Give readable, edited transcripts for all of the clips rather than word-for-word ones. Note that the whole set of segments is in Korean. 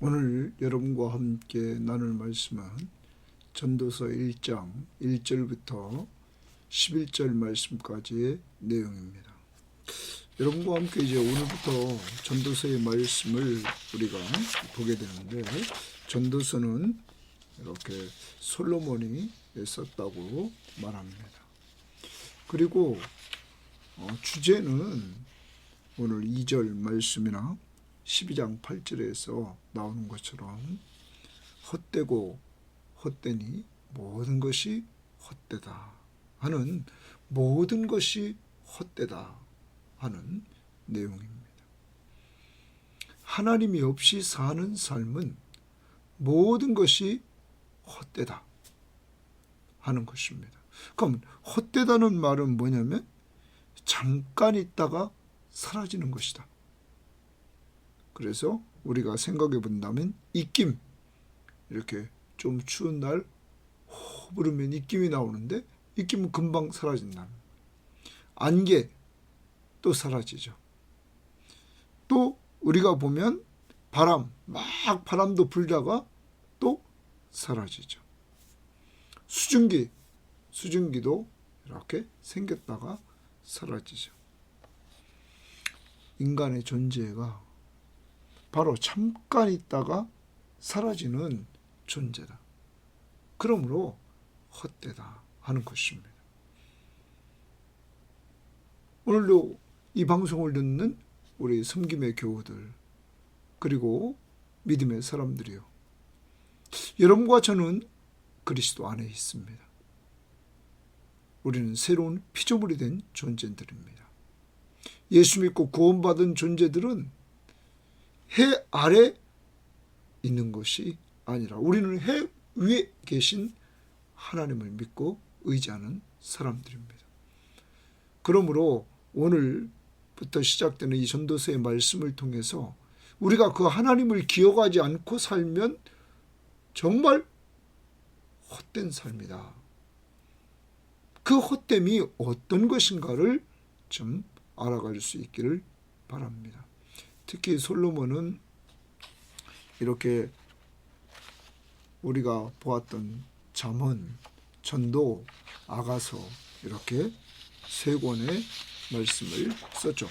오늘 여러분과 함께 나눌 말씀은 전도서 1장 1절부터 11절 말씀까지의 내용입니다. 여러분과 함께 이제 오늘부터 전도서의 말씀을 우리가 보게 되는데, 전도서는 이렇게 솔로몬이 썼다고 말합니다. 그리고 주제는 오늘 2절 말씀이나 12장 8절에서 나오는 것처럼 헛되고 헛되니 모든 것이 헛되다 하는, 모든 것이 헛되다 하는 내용입니다. 하나님이 없이 사는 삶은 모든 것이 헛되다 하는 것입니다. 그럼 헛되다는 말은 뭐냐면 잠깐 있다가 사라지는 것이다. 그래서 우리가 생각해 본다면 입김, 이렇게 좀 추운 날 호 부르면 입김이 나오는데 입김은 금방 사라진다. 안개 또 사라지죠. 또 우리가 보면 바람, 막 바람도 불다가 또 사라지죠. 수증기도 이렇게 생겼다가 사라지죠. 인간의 존재가 바로 잠깐 있다가 사라지는 존재다. 그러므로 헛되다 하는 것입니다. 오늘도 이 방송을 듣는 우리 섬김의 교우들, 그리고 믿음의 사람들이요, 여러분과 저는 그리스도 안에 있습니다. 우리는 새로운 피조물이 된 존재들입니다. 예수 믿고 구원받은 존재들은 해 아래 있는 것이 아니라 우리는 해 위에 계신 하나님을 믿고 의지하는 사람들입니다. 그러므로 오늘부터 시작되는 이 전도서의 말씀을 통해서 우리가 그 하나님을 기억하지 않고 살면 정말 헛된 삶이다. 그 헛됨이 어떤 것인가를 좀 알아갈 수 있기를 바랍니다. 특히 솔로몬은 이렇게 우리가 보았던 잠언, 전도, 아가서, 이렇게 세 권의 말씀을 썼죠.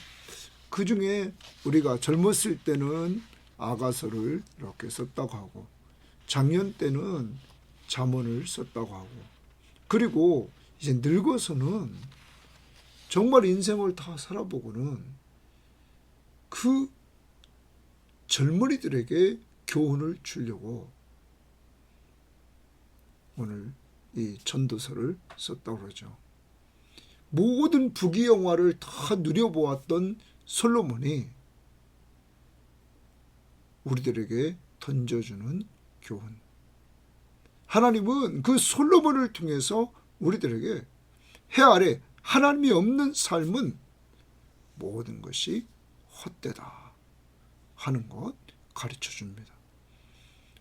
그 중에 우리가 젊었을 때는 아가서를 이렇게 썼다고 하고, 장년 때는 잠언을 썼다고 하고, 그리고 이제 늙어서는 정말 인생을 다 살아보고는 그 젊은이들에게 교훈을 주려고 오늘 이 전도서를 썼다고 그러죠. 모든 부귀영화를 다 누려보았던 솔로몬이 우리들에게 던져주는 교훈. 하나님은 그 솔로몬을 통해서 우리들에게 해 아래 하나님이 없는 삶은 모든 것이 헛되다 하는 것 가르쳐 줍니다.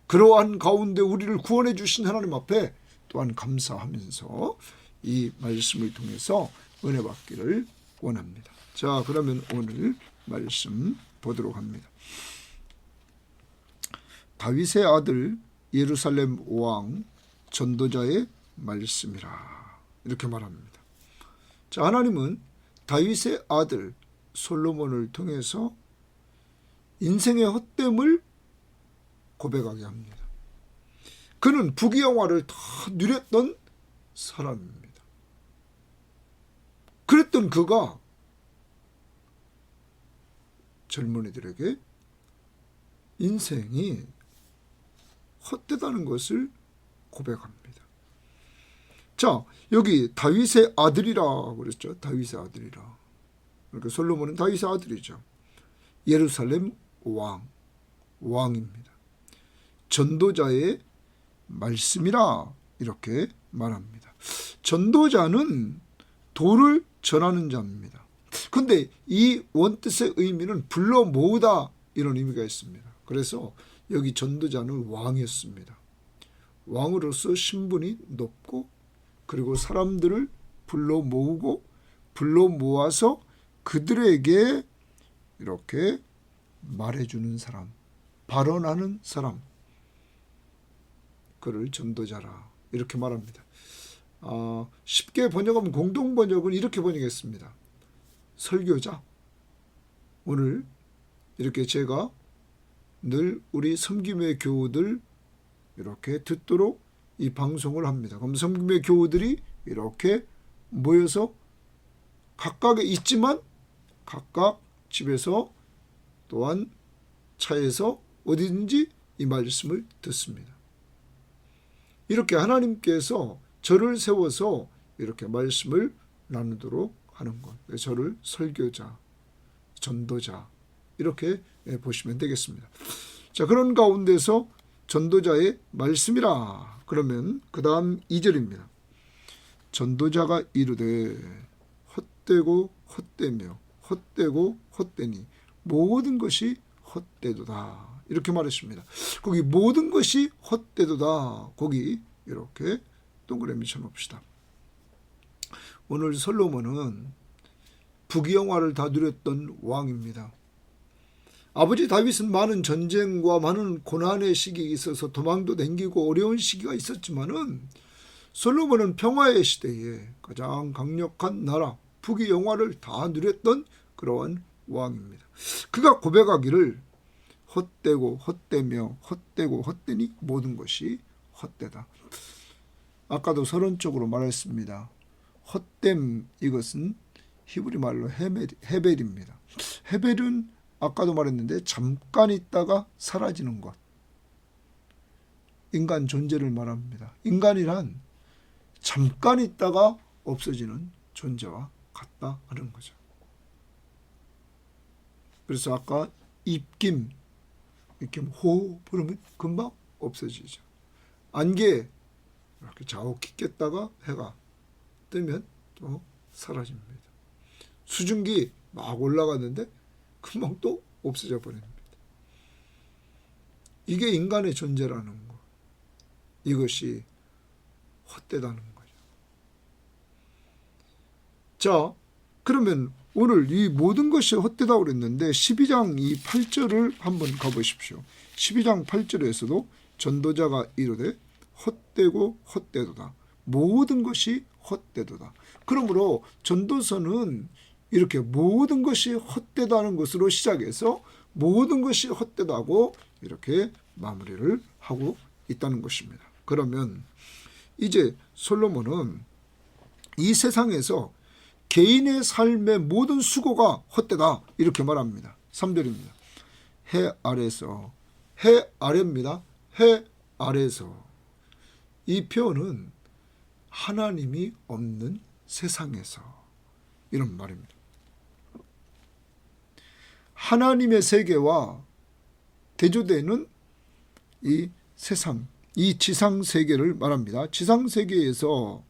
그러한 가운데 우리를 구원해 주신 하나님 앞에 또한 감사하면서 이 말씀을 통해서 은혜 받기를 원합니다. 자, 그러면 오늘 말씀 보도록 합니다. 다윗의 아들 예루살렘 왕 전도자의 말씀이라, 이렇게 말합니다. 자, 하나님은 다윗의 아들 솔로몬을 통해서 인생의 헛됨을 고백하게 합니다. 그는 부귀영화를 다 누렸던 사람입니다. 그랬던 그가 젊은이들에게 인생이 헛되다는 것을 고백합니다. 자, 여기 다윗의 아들이라 그랬죠. 다윗의 아들이라. 그러니까 솔로몬은 다윗의 아들이죠. 예루살렘 왕입니다. 전도자의 말씀이라, 이렇게 말합니다. 전도자는 도를 전하는 자입니다. 그런데 이 원뜻의 의미는 불러 모으다, 이런 의미가 있습니다. 그래서 여기 전도자는 왕이었습니다. 왕으로서 신분이 높고, 그리고 사람들을 불러 모으고 불러 모아서 그들에게 이렇게 말해주는 사람, 발언하는 사람, 그를 전도자라 이렇게 말합니다. 쉽게 번역하면 공동 번역은 이렇게 번역했습니다. 설교자. 오늘 이렇게 제가 늘 우리 섬김의 교우들 이렇게 듣도록 이 방송을 합니다. 그럼 섬김의 교우들이 이렇게 모여서 각각에 있지만 각각 집에서 또한 차에서 어디든지 이 말씀을 듣습니다. 이렇게 하나님께서 저를 세워서 이렇게 말씀을 나누도록 하는 것. 저를 설교자, 전도자 이렇게 보시면 되겠습니다. 자, 그런 가운데서 전도자의 말씀이라. 그러면 그 다음 2절입니다. 전도자가 이르되 헛되고 헛되며 헛되고 헛되니 모든 것이 헛되도다. 이렇게 말했습니다. 거기 모든 것이 헛되도다. 거기 이렇게 동그라미 쳐놓읍시다. 오늘 솔로몬은 부귀영화를 다 누렸던 왕입니다. 아버지 다윗은 많은 전쟁과 많은 고난의 시기가 있어서 도망도 댕기고 어려운 시기가 있었지만은 솔로몬은 평화의 시대에 가장 강력한 나라 부귀영화를 다 누렸던 그러한 왕입니다. 그가 고백하기를 헛되고 헛되며 헛되고 헛되니 모든 것이 헛되다. 아까도 서론적으로 말했습니다. 헛됨, 이것은 히브리 말로 헤벨입니다. 헤벨은 아까도 말했는데 잠깐 있다가 사라지는 것, 인간 존재를 말합니다. 인간이란 잠깐 있다가 없어지는 존재와 같다 하는 거죠. 그래서 아까 입김 이렇게 호흡 부르면 금방 없어지죠. 안개 이렇게 자욱히 깼다가 해가 뜨면 또 사라집니다. 수증기 막 올라갔는데 금방 또 없어져 버립니다. 이게 인간의 존재라는 것. 이것이 헛되다는 거죠. 자, 그러면 오늘 이 모든 것이 헛되다고 그랬는데 12장 이 8절을 한번 가보십시오. 12장 8절에서도 전도자가 이르되 헛되고 헛되도다. 모든 것이 헛되도다. 그러므로 전도서는 이렇게 모든 것이 헛되다는 것으로 시작해서 모든 것이 헛되다고 이렇게 마무리를 하고 있다는 것입니다. 그러면 이제 솔로몬은 이 세상에서 개인의 삶의 모든 수고가 헛되다 이렇게 말합니다. 3절입니다. 해 아래서, 해 아래입니다. 해 아래서. 이 표현은 하나님이 없는 세상에서 이런 말입니다. 하나님의 세계와 대조되는 이 세상, 이 지상 세계를 말합니다. 지상 세계에서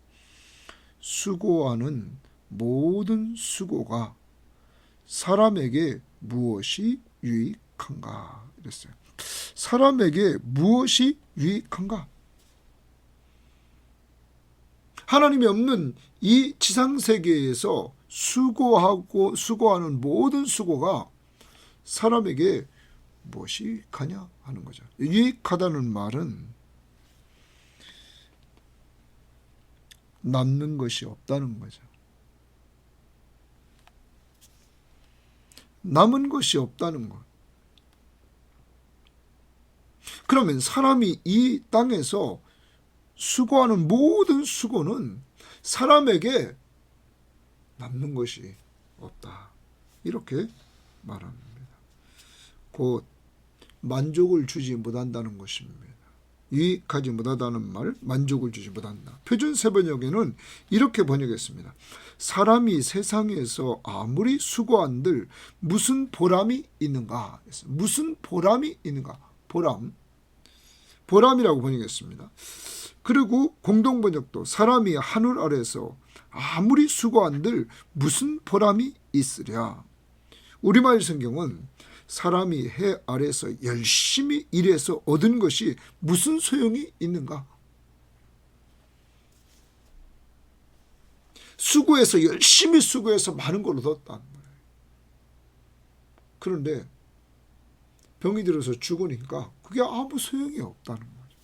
수고하는 모든 수고가 사람에게 무엇이 유익한가? 이랬어요. 사람에게 무엇이 유익한가? 하나님이 없는 이 지상 세계에서 수고하는 모든 수고가 사람에게 무엇이 유익하냐 하는 거죠. 유익하다는 말은 남는 것이 없다는 거죠. 남은 것이 없다는 것. 그러면 사람이 이 땅에서 수고하는 모든 수고는 사람에게 남는 것이 없다. 이렇게 말합니다. 곧 만족을 주지 못한다는 것입니다. 유익하지 못하다는 말, 만족을 주지 못한다. 표준 세번역에는 이렇게 번역했습니다. 사람이 세상에서 아무리 수고한들 무슨 보람이 있는가? 무슨 보람이 있는가? 보람이라고 번역했습니다. 그리고 공동번역도 사람이 하늘 아래서 아무리 수고한들 무슨 보람이 있으랴. 우리말 성경은 사람이 해 아래서 열심히 일해서 얻은 것이 무슨 소용이 있는가? 수고해서 열심히 수고해서 많은 걸 얻었다는 거예요. 그런데 병이 들어서 죽으니까 그게 아무 소용이 없다는 거죠.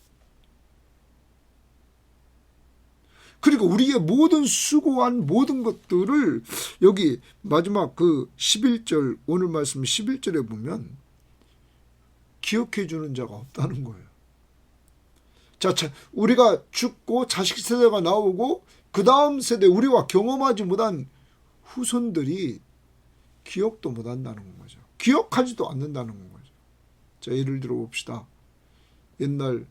그리고 우리의 모든 수고한 모든 것들을 여기 마지막 그 11절, 오늘 말씀 11절에 보면 기억해 주는 자가 없다는 거예요. 자, 우리가 죽고 자식 세대가 나오고 그 다음 세대, 우리와 경험하지 못한 후손들이 기억도 못한다는 거죠. 기억하지도 않는다는 거죠. 자, 예를 들어 봅시다. 옛날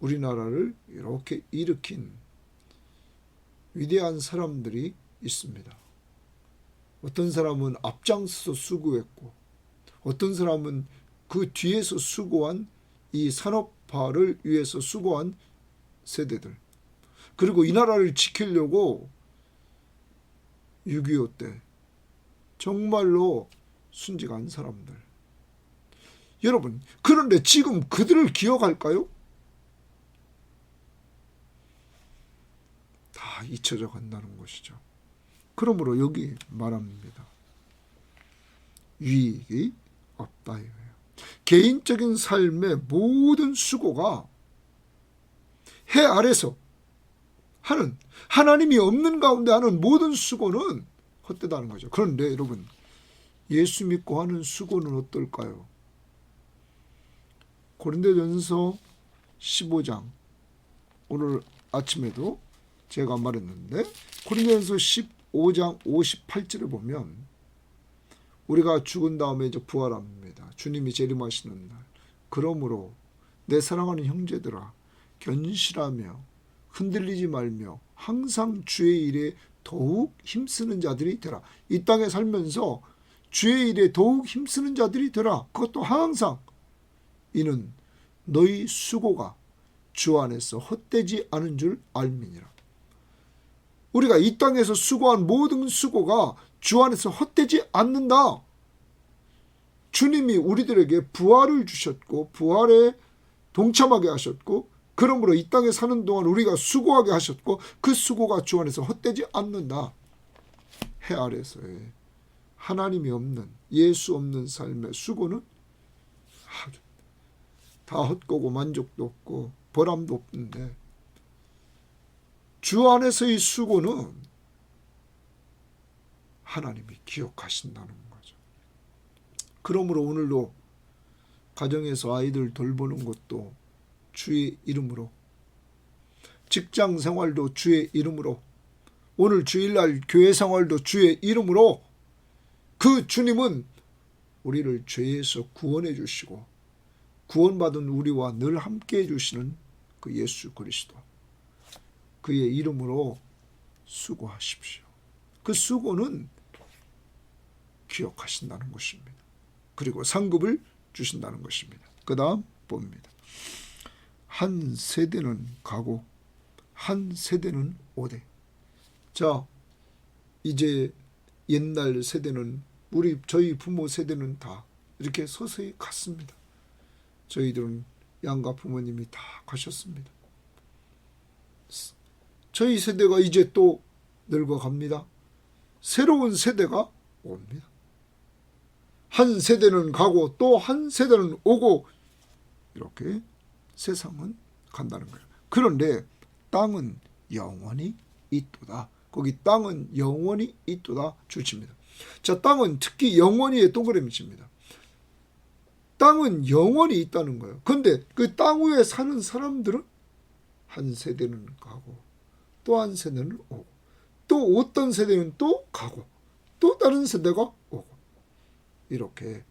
우리나라를 이렇게 일으킨 위대한 사람들이 있습니다. 어떤 사람은 앞장서서 수고했고, 어떤 사람은 그 뒤에서 수고한 이 산업화를 위해서 수고한 세대들, 그리고 이 나라를 지키려고 6.25 때 정말로 순직한 사람들. 여러분, 그런데 지금 그들을 기억할까요? 다 잊혀져 간다는 것이죠. 그러므로 여기 말합니다. 유익이 없다 이거예요. 개인적인 삶의 모든 수고가 해 아래서 하는, 하나님이 없는 가운데 하는 모든 수고는 헛되다는 거죠. 그런데 여러분, 예수 믿고 하는 수고는 어떨까요? 고린도전서 15장, 오늘 아침에도 제가 말했는데 고린도전서 15장 58절을 보면 우리가 죽은 다음에 이제 부활합니다. 주님이 재림하시는 날. 그러므로 내 사랑하는 형제들아, 견실하며 흔들리지 말며 항상 주의 일에 더욱 힘쓰는 자들이 되라. 이 땅에 살면서 주의 일에 더욱 힘쓰는 자들이 되라. 그것도 항상. 이는 너희 수고가 주 안에서 헛되지 않은 줄 알미니라. 우리가 이 땅에서 수고한 모든 수고가 주 안에서 헛되지 않는다. 주님이 우리들에게 부활을 주셨고 부활에 동참하게 하셨고, 그러므로 이 땅에 사는 동안 우리가 수고하게 하셨고, 그 수고가 주 안에서 헛되지 않는다. 해 아래서의 하나님이 없는, 예수 없는 삶의 수고는 다 헛되고 만족도 없고 보람도 없는데, 주 안에서의 수고는 하나님이 기억하신다는 거죠. 그러므로 오늘도 가정에서 아이들 돌보는 것도 주의 이름으로, 직장 생활도 주의 이름으로, 오늘 주일날 교회 생활도 주의 이름으로, 그 주님은 우리를 죄에서 구원해 주시고 구원받은 우리와 늘 함께해 주시는 그 예수 그리스도, 그의 이름으로 수고하십시오. 그 수고는 기억하신다는 것입니다. 그리고 상급을 주신다는 것입니다. 그 다음 봅니다. 한 세대는 가고 한 세대는 오되. 자, 이제 옛날 세대는, 저희 부모 세대는 다 이렇게 서서히 갔습니다. 저희들은 양가 부모님이 다 가셨습니다. 저희 세대가 이제 또 늙어갑니다. 새로운 세대가 옵니다. 한 세대는 가고 또 한 세대는 오고, 이렇게 세상은 간다는 거예요. 그런데 땅은 영원히 있도다. 거기 땅은 영원히 있도다 주칩니다. 자, 땅은 특히 영원히의 동그라미 칩니다. 땅은 영원히 있다는 거예요. 그런데 그 땅 위에 사는 사람들은 한 세대는 가고 또 한 세대는 오고, 또 어떤 세대는 또 가고 또 다른 세대가 오고, 이렇게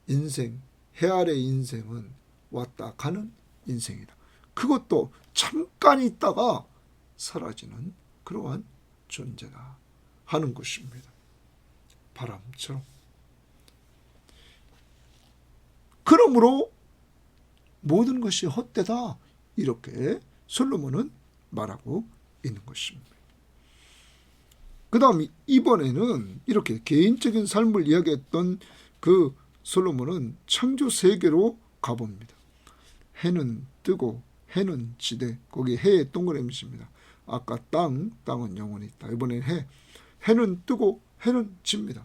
인생, 해 아래 인생은 왔다 가는 인생이다. 그것도 잠깐 있다가 사라지는 그러한 존재다 하는 것입니다. 바람처럼. 그러므로 모든 것이 헛되다, 이렇게 솔로몬은 말하고 있는 것입니다. 그 다음 이번에는 이렇게 개인적인 삶을 이야기했던 그 솔로몬은 창조 세계로 가봅니다. 해는 뜨고 해는 지되, 거기 해의 동그라미입니다. 아까 땅은 영원히 있다. 이번엔 해는 뜨고 해는 집니다.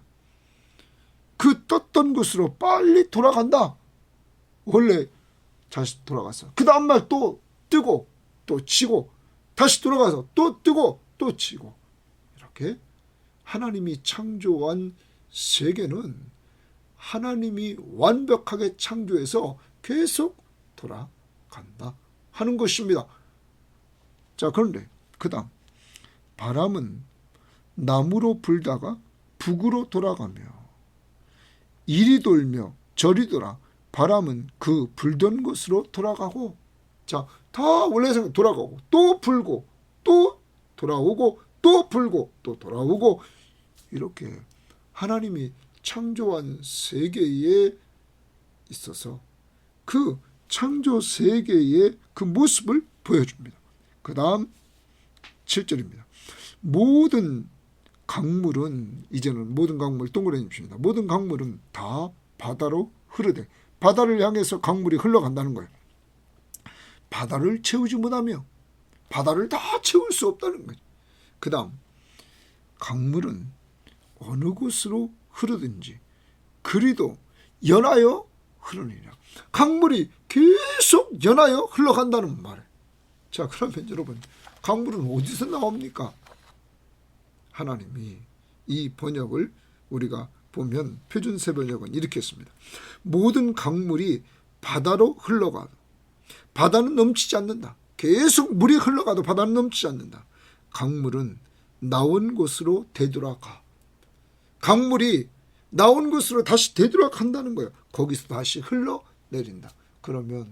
그 그 떴던 곳으로 빨리 돌아간다. 원래 다시 돌아갔어. 그 다음날 또 뜨고 또 치고 다시 돌아가서 또 뜨고 또 치고, 이렇게 하나님이 창조한 세계는 하나님이 완벽하게 창조해서 계속 돌아간다 하는 것입니다. 자, 그런데 그 다음, 바람은 남으로 불다가 북으로 돌아가며 이리 돌며 저리 돌아 바람은 그 불던 곳으로 돌아가고. 자, 다 원래 생각 돌아가고 또 불고 또 돌아오고 또 불고 또 돌아오고, 이렇게 하나님이 창조한 세계에 있어서 그 창조 세계의 그 모습을 보여줍니다. 그 다음 7절입니다. 모든 강물은, 이제는 모든 강물 동그라미 칩니다. 모든 강물은 다 바다로 흐르되, 바다를 향해서 강물이 흘러간다는 거예요. 바다를 채우지 못하며 바다를 다 채울 수 없다는 거죠. 그 다음, 강물은 어느 곳으로 흐르든지 그리도 연하여 흐르니라. 강물이 계속 연하여 흘러간다는 말이에요. 자, 그러면 여러분, 강물은 어디서 나옵니까? 하나님이 이 번역을 우리가 보면 표준세 번역은 이렇게 했습니다. 모든 강물이 바다로 흘러가도 바다는 넘치지 않는다. 계속 물이 흘러가도 바다는 넘치지 않는다. 강물은 나온 곳으로 되돌아가. 강물이 나온 곳으로 다시 되돌아간다는 거예요. 거기서 다시 흘러내린다. 그러면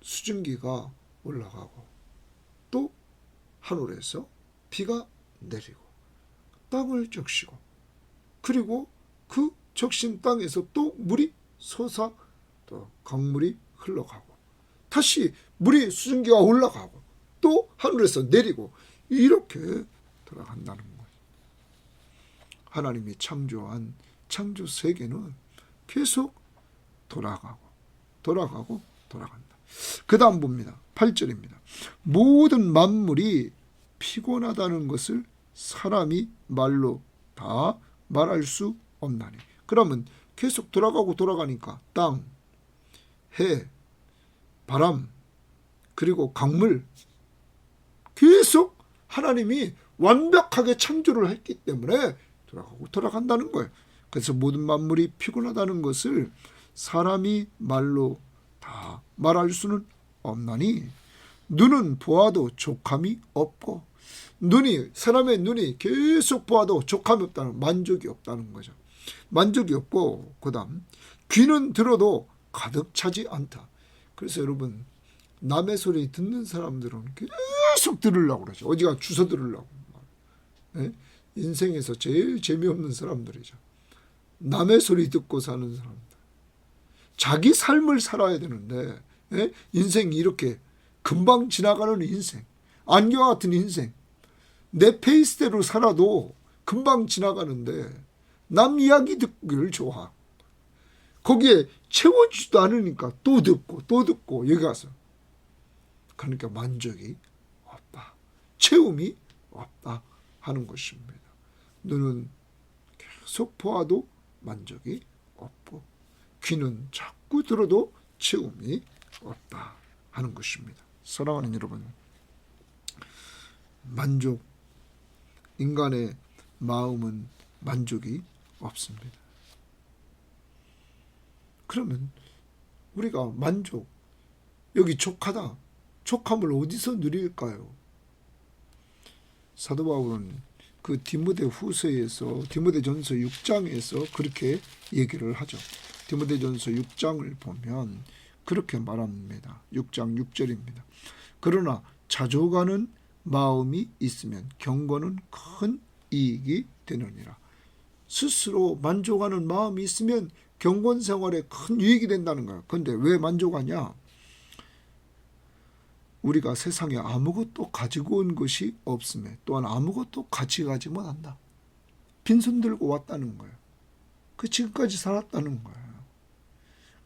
수증기가 올라가고 또 하늘에서 비가 내리고 땅을 적시고, 그리고 그 적신 땅에서 또 물이 솟아 또 강물이 흘러가고 다시 물이 수증기가 올라가고 또 하늘에서 내리고, 이렇게 돌아간다는 거예요. 하나님이 창조한 창조 세계는 계속 돌아가고 돌아간다. 그 다음 봅니다. 8절입니다. 모든 만물이 피곤하다는 것을 사람이 말로 다 말할 수 없나니. 그러면 계속 돌아가니까 땅, 해, 바람, 그리고 강물, 계속 하나님이 완벽하게 창조를 했기 때문에 돌아간다는 거예요. 그래서 모든 만물이 피곤하다는 것을 사람이 말로 다 말할 수는 없나니, 눈은 보아도 족함이 없고, 사람의 눈이 계속 보아도 족함이 없다는, 만족이 없다는 거죠. 만족이 없고, 그 다음 귀는 들어도 가득 차지 않다. 그래서 여러분, 남의 소리 듣는 사람들은 계속 들으려고 그러죠. 어디가 주워 들으려고. 네? 인생에서 제일 재미없는 사람들이죠. 남의 소리 듣고 사는 사람들. 자기 삶을 살아야 되는데, 네? 인생이 이렇게 금방 지나가는 인생, 안개와 같은 인생, 내 페이스대로 살아도 금방 지나가는데 남 이야기 듣기를 좋아. 거기에 채워지지도 않으니까 또 듣고 여기 가서, 그러니까 만족이 없다, 채움이 없다 하는 것입니다. 눈은 계속 보아도 만족이 없고, 귀는 자꾸 들어도 채움이 없다 하는 것입니다. 사랑하는 여러분, 인간의 마음은 만족이 없습니다. 그러면 우리가 여기 족하다, 족함을 어디서 누릴까요? 사도 바울은 그 디모데전서 6장에서 그렇게 얘기를 하죠. 디모데전서 6장을 보면 그렇게 말합니다. 6장 6절입니다. 그러나 자족하는 마음이 있으면 경건은 큰 이익이 되느니라. 스스로 만족하는 마음이 있으면 경건 생활에 큰 유익이 된다는 거야. 그런데 왜 만족하냐? 우리가 세상에 아무것도 가지고 온 것이 없음에 또한 아무것도 같이 가지 못한다. 빈손 들고 왔다는 거예요. 그 지금까지 살았다는 거예요.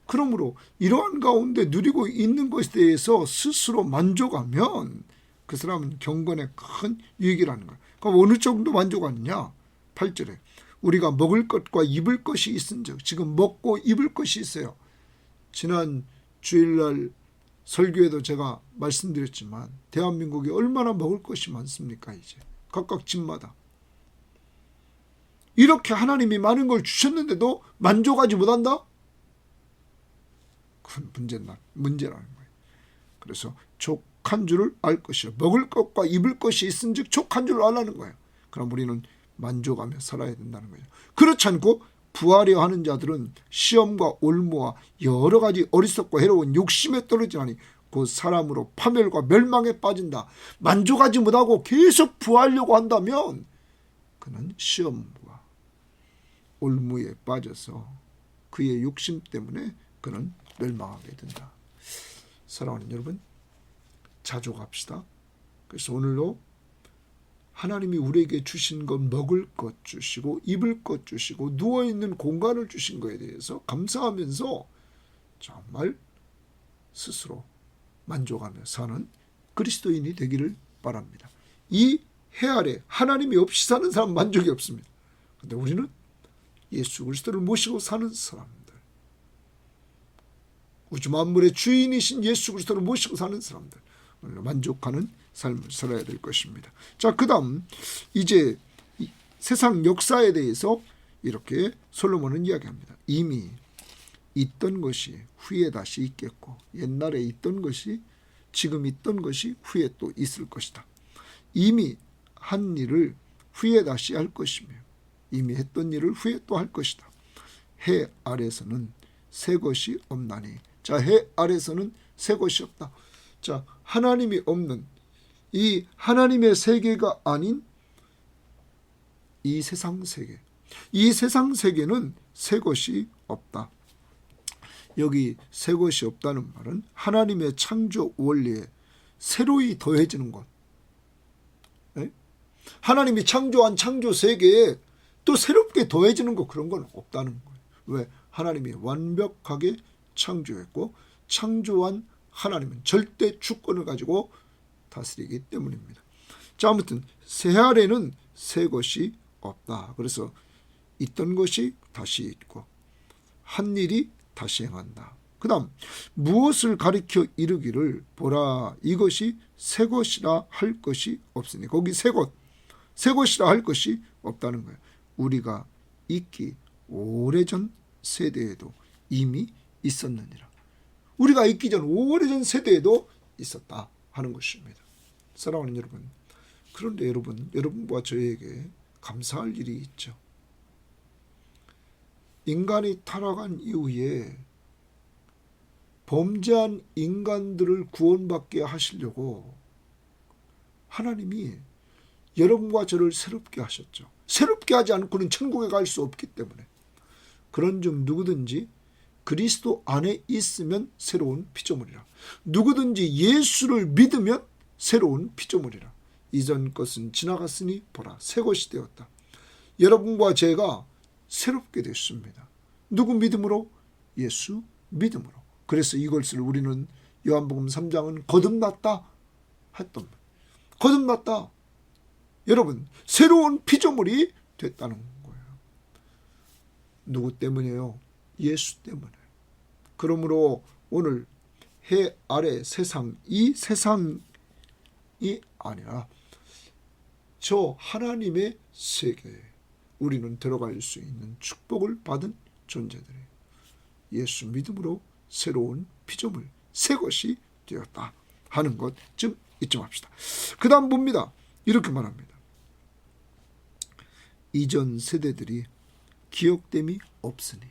그러므로 이러한 가운데 누리고 있는 것에 대해서 스스로 만족하면 그 사람은 경건에 큰 유익이라는 거예요. 그럼 어느 정도 만족하느냐? 8절에 우리가 먹을 것과 입을 것이 있은즉, 지금 먹고 입을 것이 있어요. 지난 주일날 설교에도 제가 말씀드렸지만 대한민국이 얼마나 먹을 것이 많습니까? 이제 각각 집마다. 이렇게 하나님이 많은 걸 주셨는데도 만족하지 못한다? 그건 문제라는 거예요. 그래서 족한 줄을 알 것이요, 먹을 것과 입을 것이 있은즉 족한 줄을 알라는 거예요. 그럼 우리는 만족하며 살아야 된다는 거예요. 그렇지 않고 부하려 하는 자들은 시험과 올무와 여러 가지 어리석고 해로운 욕심에 떨어지나니 그 사람으로 파멸과 멸망에 빠진다. 만족하지 못하고 계속 부하려고 한다면 그는 시험과 올무에 빠져서 그의 욕심 때문에 그는 멸망하게 된다. 사랑하는 여러분, 자족합시다. 그래서 오늘도 하나님이 우리에게 주신 것, 먹을 것 주시고 입을 것 주시고 누워있는 공간을 주신 것에 대해서 감사하면서 정말 스스로 만족하며 사는 그리스도인이 되기를 바랍니다. 이 해 아래 하나님이 없이 사는 사람 만족이 없습니다. 그런데 우리는 예수 그리스도를 모시고 사는 사람들, 우주 만물의 주인이신 예수 그리스도를 모시고 사는 사람들, 오늘 만족하는 삶을 살아야 될 것입니다. 자, 그 다음 이제 세상 역사에 대해서 이렇게 솔로몬은 이야기합니다. 이미 있던 것이 후에 다시 있겠고, 옛날에 있던 것이 지금 있던 것이 후에 또 있을 것이다. 이미 한 일을 후에 다시 할 것이며 이미 했던 일을 후에 또 할 것이다. 해 아래서는 새 것이 없나니. 자, 해 아래서는 새 것이 없다. 자, 하나님이 없는 이 하나님의 세계가 아닌 이 세상 세계, 이 세상 세계는 새 것이 없다. 여기 새 것이 없다는 말은 하나님의 창조 원리에 새로이 더해지는 것, 네? 하나님이 창조한 창조 세계에 또 새롭게 더해지는 것, 그런 건 없다는 거예요. 왜? 하나님이 완벽하게 창조했고 창조한 하나님은 절대 주권을 가지고 다스리기 때문입니다. 자, 아무튼 새 아래는 새 것이 없다. 그래서 있던 것이 다시 있고 한 일이 다시 행한다. 그 다음 무엇을 가리켜 이르기를 보라 이것이 새 것이라 할 것이 없으니, 거기 새 것이라 할 것이 없다는 거예요. 우리가 있기 오래전 세대에도 이미 있었느니라. 우리가 있기 전 오래전 세대에도 있었다 하는 것입니다. 사랑하는 여러분, 그런데 여러분과 저에게 감사할 일이 있죠. 인간이 타락한 이후에 범죄한 인간들을 구원받게 하시려고 하나님이 여러분과 저를 새롭게 하셨죠. 새롭게 하지 않고는 천국에 갈 수 없기 때문에. 그런즉 누구든지 그리스도 안에 있으면 새로운 피조물이라. 누구든지 예수를 믿으면 새로운 피조물이라. 이전 것은 지나갔으니 보라 새 것이 되었다. 여러분과 제가 새롭게 됐습니다. 누구 믿음으로? 예수 믿음으로. 그래서 이것을 우리는 요한복음 3장은 거듭났다 했던 거예요. 거듭났다. 여러분, 새로운 피조물이 됐다는 거예요. 누구 때문이에요? 예수 때문에. 그러므로 오늘 해 아래 세상, 이 세상이 아니라 저 하나님의 세계에 우리는 들어갈 수 있는 축복을 받은 존재들이에요. 예수 믿음으로 새로운 피조물, 새 것이 되었다 하는 것 좀 잊지 맙시다. 그 다음 봅니다. 이렇게 말합니다. 이전 세대들이 기억됨이 없으니.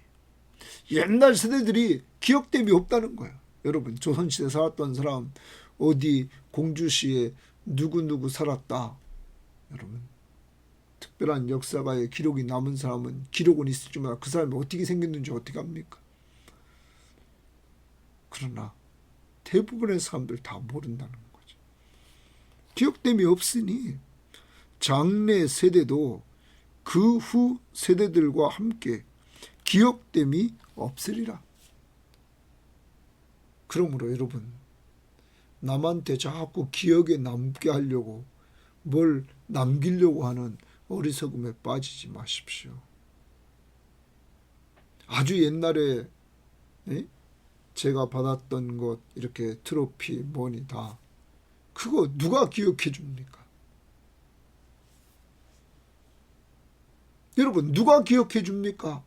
옛날 세대들이 기억됨이 없다는 거예요. 여러분, 조선시대 살았던 사람, 어디 공주시에 누구누구 살았다. 여러분, 특별한 역사가의 기록이 남은 사람은 기록은 있을지만 그 사람이 어떻게 생겼는지 어떻게 합니까? 그러나 대부분의 사람들 다 모른다는 거죠. 기억됨이 없으니 장래 세대도 그 후 세대들과 함께 기억됨이 없으리라. 그러므로 여러분, 남한테 자꾸 기억에 남게 하려고 뭘 남기려고 하는 어리석음에 빠지지 마십시오. 아주 옛날에 제가 받았던 것 이렇게 트로피 뭐니 다 그거 누가 기억해 줍니까? 여러분 누가 기억해 줍니까?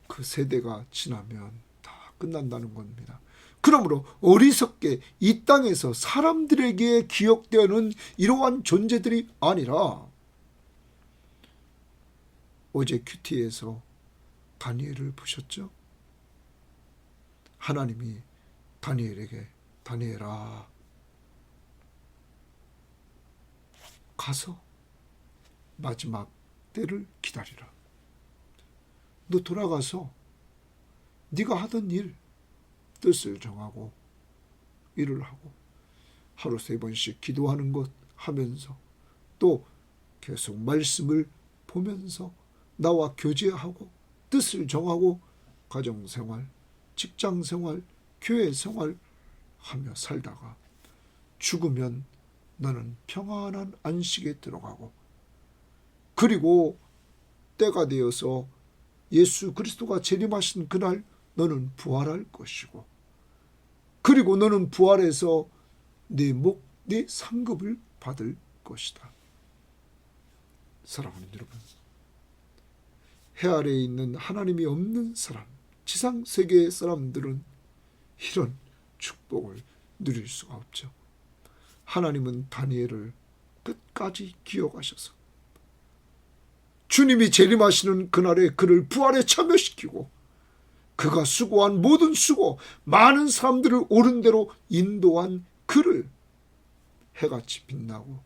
그 세대가 지나면 다 끝난다는 겁니다. 그러므로 어리석게 이 땅에서 사람들에게 기억되는 이러한 존재들이 아니라 어제 큐티에서 다니엘을 보셨죠? 하나님이 다니엘에게 다니엘아 가서 마지막 때를 기다리라. 너 돌아가서 네가 하던 일 뜻을 정하고 일을 하고 하루 3번씩 기도하는 것 하면서 또 계속 말씀을 보면서 나와 교제하고 뜻을 정하고 가정생활, 직장생활, 교회생활 하며 살다가 죽으면 너는 평안한 안식에 들어가고 그리고 때가 되어서 예수 그리스도가 재림하신 그날 너는 부활할 것이고 그리고 너는 부활해서 네 상급을 받을 것이다. 사랑하는 여러분, 해 아래에 있는 하나님이 없는 사람, 지상 세계의 사람들은 이런 축복을 누릴 수가 없죠. 하나님은 다니엘을 끝까지 기억하셔서 주님이 재림하시는 그날에 그를 부활에 참여시키고 그가 수고한 모든 수고, 많은 사람들을 옳은 대로 인도한 그를 해같이 빛나고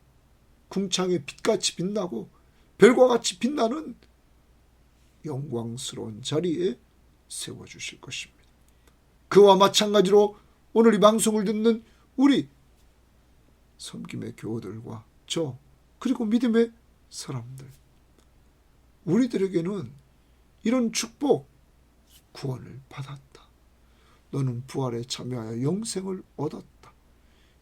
궁창의 빛같이 빛나고 별과 같이 빛나는 영광스러운 자리에 세워주실 것입니다. 그와 마찬가지로 오늘 이 방송을 듣는 우리 섬김의 교우들과 저 그리고 믿음의 사람들, 우리들에게는 이런 축복, 구원을 받았다. 너는 부활에 참여하여 영생을 얻었다.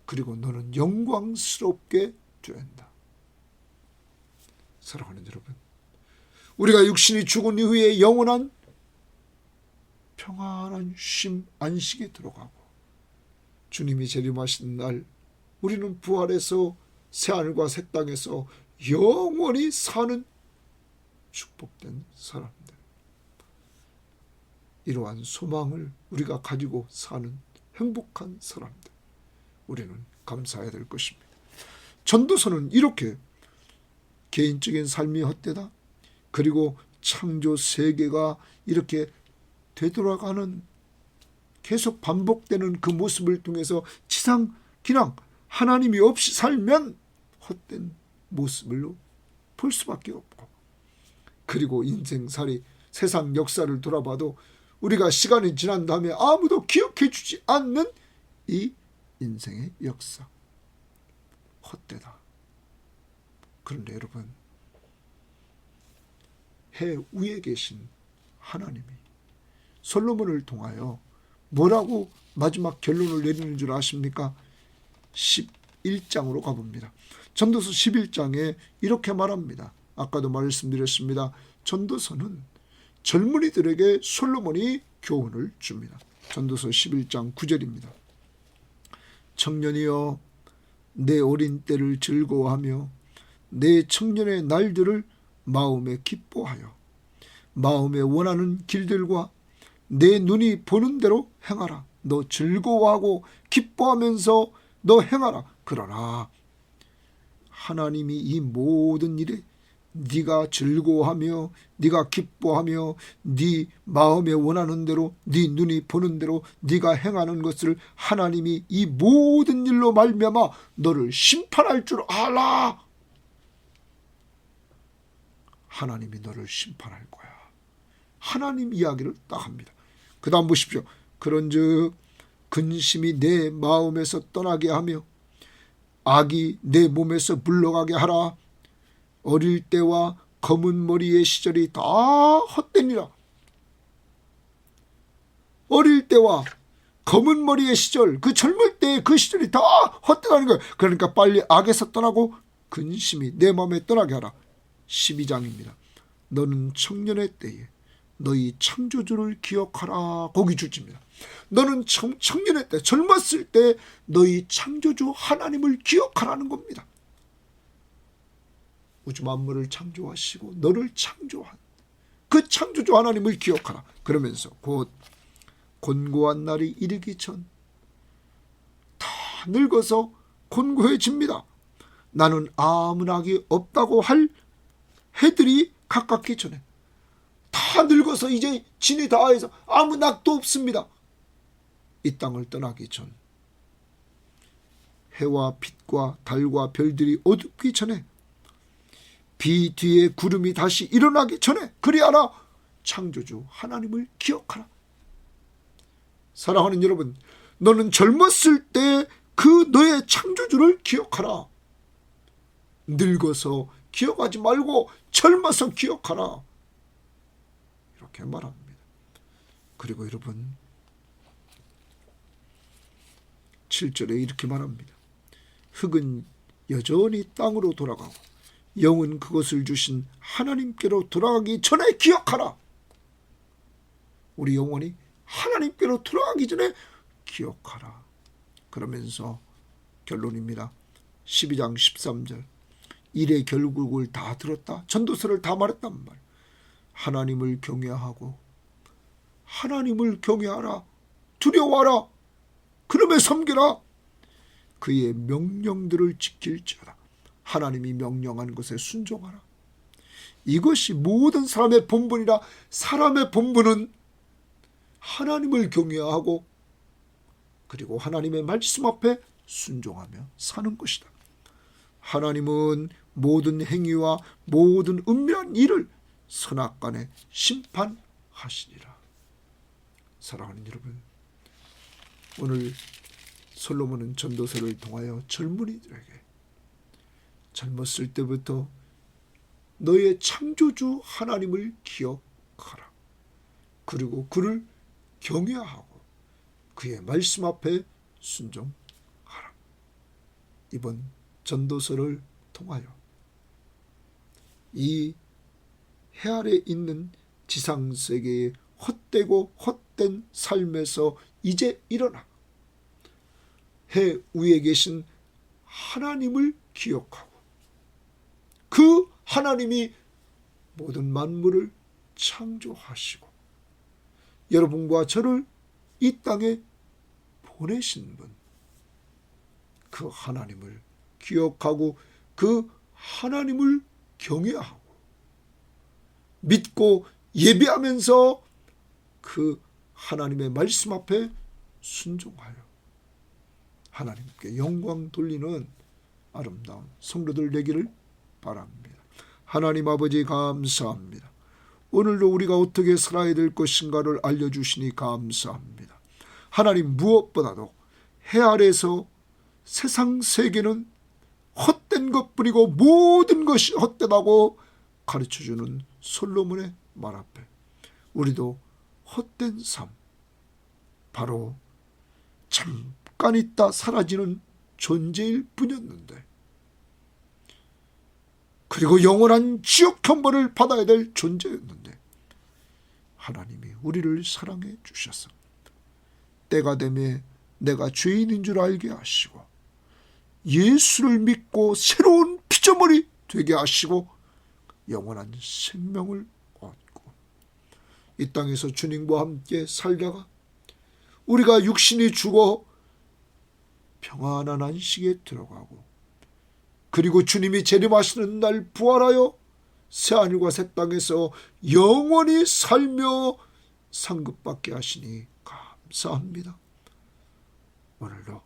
그리고 너는 영광스럽게 된다. 사랑하는 여러분, 우리가 육신이 죽은 이후에 영원한 평안한 쉼 안식에 들어가고 주님이 재림하신 날 우리는 부활해서 새하늘과 새 땅에서 영원히 사는 축복된 사람들, 이러한 소망을 우리가 가지고 사는 행복한 사람들, 우리는 감사해야 될 것입니다. 전도서는 이렇게 개인적인 삶이 헛되다, 그리고 창조 세계가 이렇게 되돌아가는 계속 반복되는 그 모습을 통해서 지상 그냥 하나님이 없이 살면 헛된 모습을 볼 수밖에 없고, 그리고 인생살이 세상 역사를 돌아봐도 우리가 시간이 지난 다음에 아무도 기억해 주지 않는 이 인생의 역사, 헛되다. 그런데 여러분, 해 위에 계신 하나님이 솔로몬을 통하여 뭐라고 마지막 결론을 내리는 줄 아십니까? 11장으로 가봅니다. 전도서 11장에 이렇게 말합니다. 아까도 말씀드렸습니다. 전도서는 젊은이들에게 솔로몬이 교훈을 줍니다. 전도서 11장 9절입니다. 청년이여, 내 어린 때를 즐거워하며 내 청년의 날들을 마음에 기뻐하여 마음에 원하는 길들과 내 눈이 보는 대로 행하라. 너 즐거워하고 기뻐하면서 너 행하라. 그러나 하나님이 이 모든 일에 네가 즐거워하며 네가 기뻐하며 네 마음에 원하는 대로 네 눈이 보는 대로 네가 행하는 것을 하나님이 이 모든 일로 말미암아 너를 심판할 줄 알아. 하나님이 너를 심판할 거야. 하나님 이야기를 딱 합니다. 그 다음 보십시오. 그런즉 근심이 내 마음에서 떠나게 하며 악이 내 몸에서 물러가게 하라. 어릴 때와 검은 머리의 시절이 다 헛되니라. 어릴 때와 검은 머리의 시절, 그 젊을 때의 그 시절이 다 헛되다는 거예요. 그러니까 빨리 악에서 떠나고 근심이 내 마음에 떠나게 하라. 12장입니다. 너는 청년의 때에 너희 창조주를 기억하라. 거기 주집니다. 너는 청년의 때, 젊었을 때 너희 창조주 하나님을 기억하라는 겁니다. 우주 만물을 창조하시고 너를 창조한 그 창조주 하나님을 기억하라. 그러면서 곧 곤고한 날이 이르기 전 다 늙어서 곤고해집니다. 나는 아무 낙이 없다고 할 해들이 가깝기 전에 다 늙어서 이제 진이 다해서 아무 낙도 없습니다. 이 땅을 떠나기 전 해와 빛과 달과 별들이 어둡기 전에 비 뒤에 구름이 다시 일어나기 전에 그리하라. 창조주 하나님을 기억하라. 사랑하는 여러분, 너는 젊었을 때 그 너의 창조주를 기억하라. 늙어서 기억하지 말고 젊어서 기억하라. 이렇게 말합니다. 그리고 여러분 7절에 이렇게 말합니다. 흙은 여전히 땅으로 돌아가고 영은 그것을 주신 하나님께로 돌아가기 전에 기억하라. 우리 영혼이 하나님께로 돌아가기 전에 기억하라. 그러면서 결론입니다. 12장 13절 일의 결국을 다 들었다. 전도서를 다 말했단 말. 하나님을 경외하고 하나님을 경외하라. 두려워하라. 그러면 섬기라. 그의 명령들을 지킬지어다. 하나님이 명령한 것에 순종하라. 이것이 모든 사람의 본분이라. 사람의 본분은 하나님을 경외하고 그리고 하나님의 말씀 앞에 순종하며 사는 것이다. 하나님은 모든 행위와 모든 은밀한 일을 선악간에 심판하시니라. 사랑하는 여러분, 오늘 솔로몬은 전도서를 통하여 젊은이들에게 젊었을 때부터 너의 창조주 하나님을 기억하라. 그리고 그를 경외하고 그의 말씀 앞에 순종하라. 이번 전도서를 통하여 이 해 아래 있는 지상세계의 헛되고 헛된 삶에서 이제 일어나 해 위에 계신 하나님을 기억하고 그 하나님이 모든 만물을 창조하시고 여러분과 저를 이 땅에 보내신 분, 그 하나님을 기억하고 그 하나님을 경외하고 믿고 예배하면서 그 하나님의 말씀 앞에 순종하여 하나님께 영광 돌리는 아름다운 성도들 되기를 바랍니다. 하나님 아버지 감사합니다. 오늘도 우리가 어떻게 살아야 될 것인가를 알려주시니 감사합니다. 하나님, 무엇보다도 해 아래서 세상 세계는 헛된 것뿐이고 모든 것이 헛되다고 가르쳐주는 솔로몬의 말 앞에 우리도 헛된 삶, 바로 잠깐 있다 사라지는 존재일 뿐이었는데 그리고 영원한 지옥 형벌을 받아야 될 존재였는데 하나님이 우리를 사랑해 주셔서 때가 되매 내가 죄인인 줄 알게 하시고 예수를 믿고 새로운 피조물이 되게 하시고 영원한 생명을 얻고 이 땅에서 주님과 함께 살다가 우리가 육신이 죽어 평안한 안식에 들어가고 그리고 주님이 재림하시는 날 부활하여 새하늘과 새 땅에서 영원히 살며 상급받게 하시니 감사합니다. 오늘도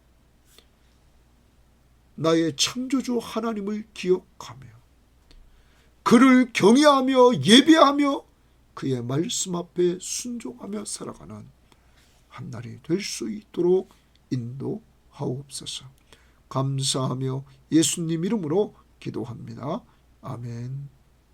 나의 창조주 하나님을 기억하며 그를 경외하며 예배하며 그의 말씀 앞에 순종하며 살아가는 한 날이 될 수 있도록 인도하옵소서. 감사하며 예수님 이름으로 기도합니다. 아멘.